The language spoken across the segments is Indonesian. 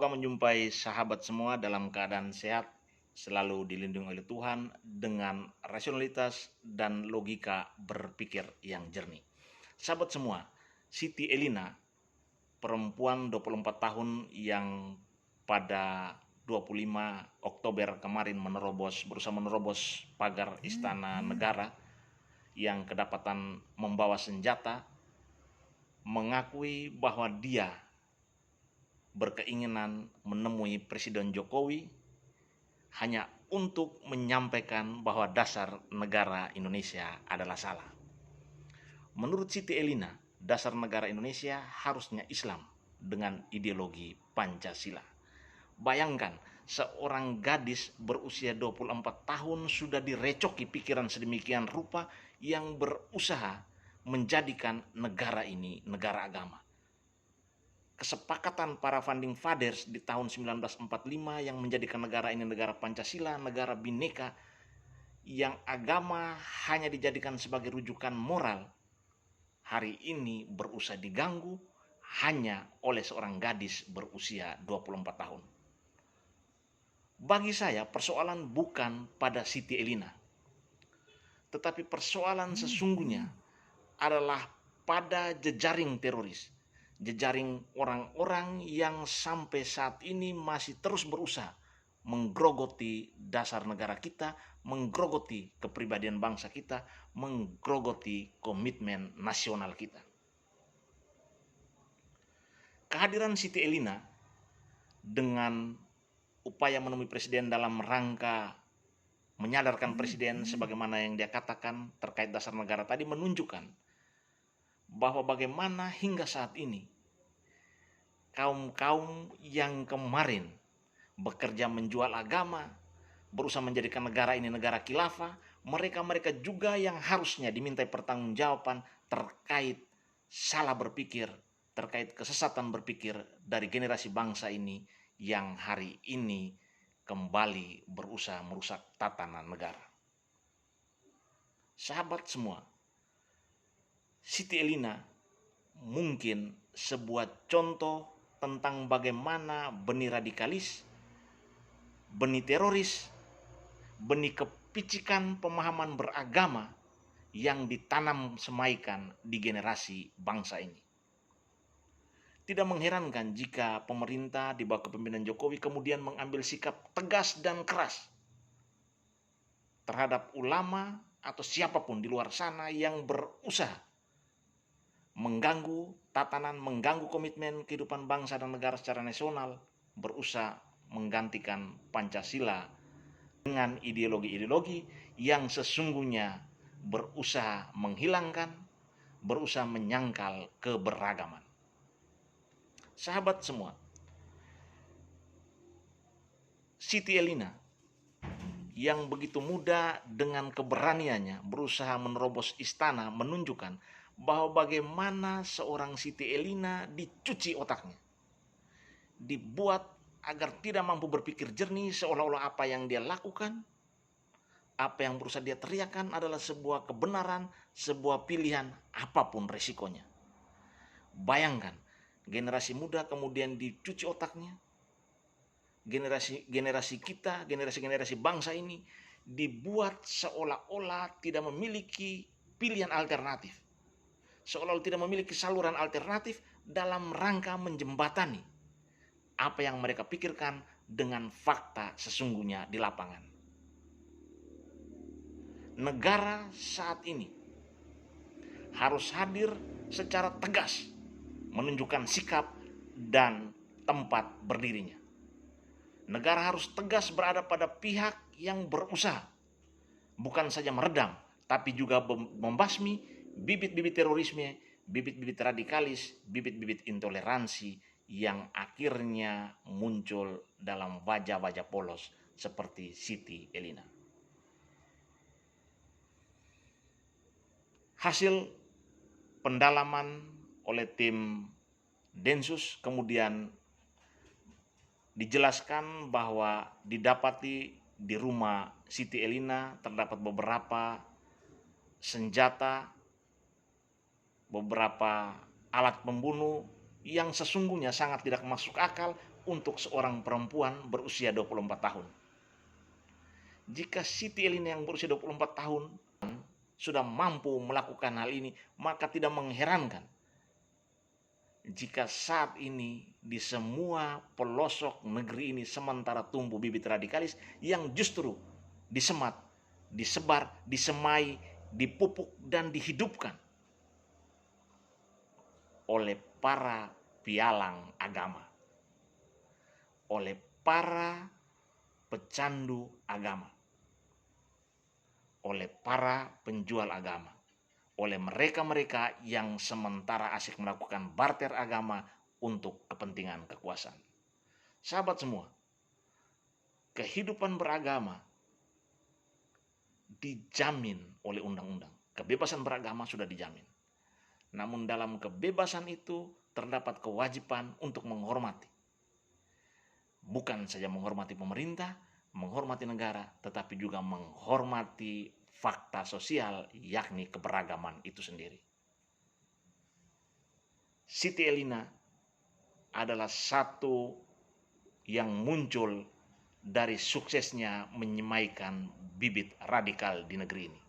Semoga menjumpai sahabat semua dalam keadaan sehat, selalu dilindungi oleh Tuhan dengan rasionalitas dan logika berpikir yang jernih. Sahabat semua, Siti Elina, perempuan 24 tahun yang pada 25 Oktober kemarin berusaha menerobos pagar Istana Negara yang kedapatan membawa senjata, mengakui bahwa dia berkeinginan menemui Presiden Jokowi hanya untuk menyampaikan bahwa dasar negara Indonesia adalah salah. Menurut Siti Elina, dasar negara Indonesia harusnya Islam dengan ideologi Pancasila. Bayangkan, seorang gadis berusia 24 tahun sudah direcoki pikiran sedemikian rupa yang berusaha menjadikan negara ini negara agama. Kesepakatan para founding fathers di tahun 1945 yang menjadikan negara ini negara Pancasila, negara Bhinneka, yang agama hanya dijadikan sebagai rujukan moral, hari ini berusaha diganggu hanya oleh seorang gadis berusia 24 tahun. Bagi saya persoalan bukan pada Siti Elina, tetapi persoalan sesungguhnya adalah pada jejaring teroris, jejaring orang-orang yang sampai saat ini masih terus berusaha menggerogoti dasar negara kita, menggerogoti kepribadian bangsa kita, menggerogoti komitmen nasional kita. Kehadiran Siti Elina dengan upaya menemui presiden dalam rangka menyadarkan presiden sebagaimana yang dia katakan terkait dasar negara tadi menunjukkan bahwa bagaimana hingga saat ini kaum-kaum yang kemarin bekerja menjual agama, berusaha menjadikan negara ini negara khilafah, mereka juga yang harusnya dimintai pertanggungjawaban terkait salah berpikir, terkait kesesatan berpikir dari generasi bangsa ini yang hari ini kembali berusaha merusak tatanan negara. Sahabat semua, Siti Elina mungkin sebuah contoh tentang bagaimana benih radikalis, benih teroris, benih kepicikan pemahaman beragama yang ditanam semaikan di generasi bangsa ini. Tidak mengherankan jika pemerintah di bawah kepemimpinan Jokowi kemudian mengambil sikap tegas dan keras terhadap ulama atau siapapun di luar sana yang berusaha mengganggu tatanan, mengganggu komitmen kehidupan bangsa dan negara secara nasional, berusaha menggantikan Pancasila dengan ideologi-ideologi yang sesungguhnya berusaha menghilangkan, berusaha menyangkal keberagaman. Sahabat semua, Siti Elina yang begitu muda dengan keberaniannya berusaha menerobos istana menunjukkan bahwa bagaimana seorang Siti Elina dicuci otaknya, dibuat agar tidak mampu berpikir jernih, seolah-olah apa yang dia lakukan, apa yang berusaha dia teriakkan adalah sebuah kebenaran, sebuah pilihan apapun resikonya. Bayangkan, generasi muda kemudian dicuci otaknya, generasi kita, generasi bangsa ini dibuat seolah-olah tidak memiliki pilihan alternatif, seolah-olah tidak memiliki saluran alternatif dalam rangka menjembatani apa yang mereka pikirkan dengan fakta sesungguhnya di lapangan. Negara saat ini harus hadir secara tegas menunjukkan sikap dan tempat berdirinya. Negara harus tegas berada pada pihak yang berusaha bukan saja meredam, tapi juga membasmi bibit-bibit terorisme, bibit-bibit radikalis, bibit-bibit intoleransi yang akhirnya muncul dalam wajah-wajah polos seperti Siti Elina. Hasil pendalaman oleh tim Densus kemudian dijelaskan bahwa didapati di rumah Siti Elina terdapat beberapa senjata, beberapa alat pembunuh yang sesungguhnya sangat tidak masuk akal untuk seorang perempuan berusia 24 tahun. Jika Siti Elina yang berusia 24 tahun sudah mampu melakukan hal ini, maka tidak mengherankan jika saat ini di semua pelosok negeri ini sementara tumbuh bibit radikalis yang justru disemat, disebar, disemai, dipupuk dan dihidupkan oleh para pialang agama, oleh para pecandu agama, oleh para penjual agama, oleh mereka-mereka yang sementara asyik melakukan barter agama untuk kepentingan kekuasaan. Sahabat semua, kehidupan beragama dijamin oleh undang-undang. Kebebasan beragama sudah dijamin. Namun dalam kebebasan itu terdapat kewajiban untuk menghormati. Bukan saja menghormati pemerintah, menghormati negara, tetapi juga menghormati fakta sosial, yakni keberagaman itu sendiri. Siti Elina adalah satu yang muncul dari suksesnya menyemaikan bibit radikal di negeri ini.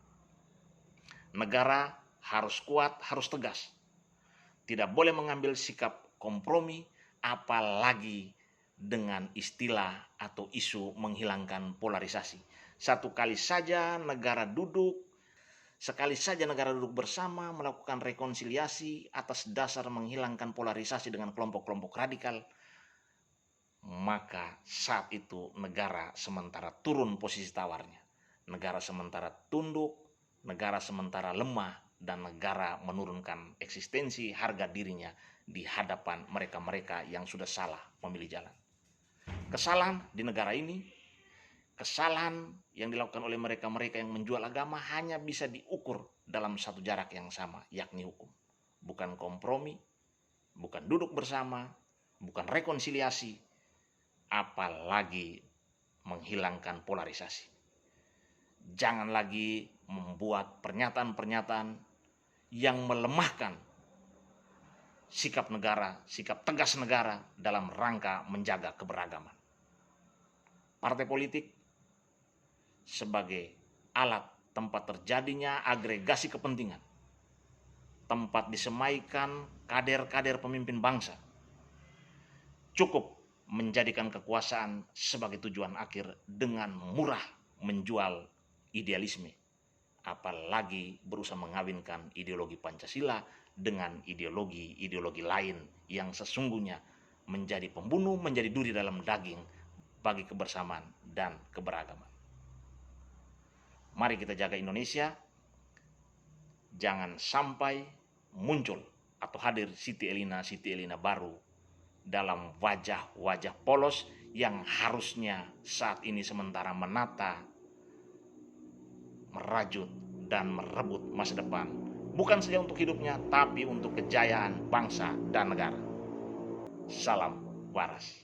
Negara harus kuat, harus tegas. Tidak boleh mengambil sikap kompromi, apalagi dengan istilah atau isu menghilangkan polarisasi. Sekali saja negara duduk bersama melakukan rekonsiliasi atas dasar menghilangkan polarisasi dengan kelompok-kelompok radikal, maka saat itu negara sementara turun posisi tawarnya. Negara sementara tunduk, negara sementara lemah, dan negara menurunkan eksistensi harga dirinya di hadapan mereka-mereka yang sudah salah memilih jalan. Kesalahan di negara ini, kesalahan yang dilakukan oleh mereka-mereka yang menjual agama hanya bisa diukur dalam satu jarak yang sama, yakni hukum. Bukan kompromi, bukan duduk bersama, bukan rekonsiliasi, apalagi menghilangkan polarisasi. Jangan lagi membuat pernyataan-pernyataan yang melemahkan sikap negara, sikap tegas negara dalam rangka menjaga keberagaman. Partai politik sebagai alat tempat terjadinya agregasi kepentingan, tempat disemaikan kader-kader pemimpin bangsa, cukup menjadikan kekuasaan sebagai tujuan akhir dengan murah menjual idealisme, apalagi berusaha mengawinkan ideologi Pancasila dengan ideologi lain yang sesungguhnya menjadi pembunuh, menjadi duri dalam daging bagi kebersamaan dan keberagaman. Mari kita jaga Indonesia, jangan sampai muncul atau hadir Siti Elina baru dalam wajah-wajah polos yang harusnya saat ini sementara menata, merajut, dan merebut masa depan, bukan saja untuk hidupnya, tapi untuk kejayaan bangsa dan negara. Salam waras.